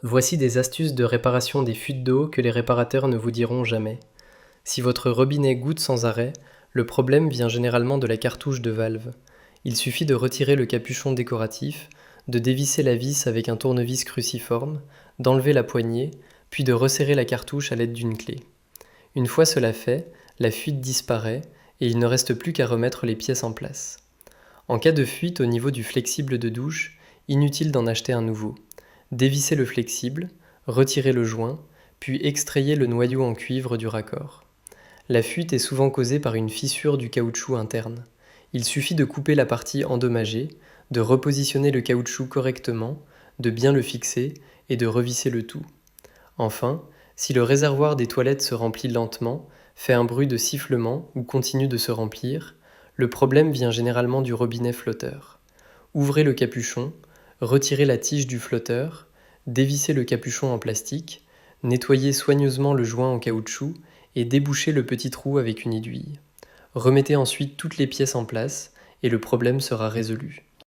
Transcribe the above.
Voici des astuces de réparation des fuites d'eau que les réparateurs ne vous diront jamais. Si votre robinet goutte sans arrêt, le problème vient généralement de la cartouche de valve. Il suffit de retirer le capuchon décoratif, de dévisser la vis avec un tournevis cruciforme, d'enlever la poignée, puis de resserrer la cartouche à l'aide d'une clé. Une fois cela fait, la fuite disparaît et il ne reste plus qu'à remettre les pièces en place. En cas de fuite au niveau du flexible de douche, inutile d'en acheter un nouveau. Dévissez le flexible, retirez le joint, puis extrayez le noyau en cuivre du raccord. La fuite est souvent causée par une fissure du caoutchouc interne. Il suffit de couper la partie endommagée, de repositionner le caoutchouc correctement, de bien le fixer et de revisser le tout. Enfin, si le réservoir des toilettes se remplit lentement, fait un bruit de sifflement ou continue de se remplir, le problème vient généralement du robinet flotteur. Ouvrez le capuchon, retirez la tige du flotteur, dévissez le capuchon en plastique, nettoyez soigneusement le joint en caoutchouc et débouchez le petit trou avec une aiguille. Remettez ensuite toutes les pièces en place et le problème sera résolu.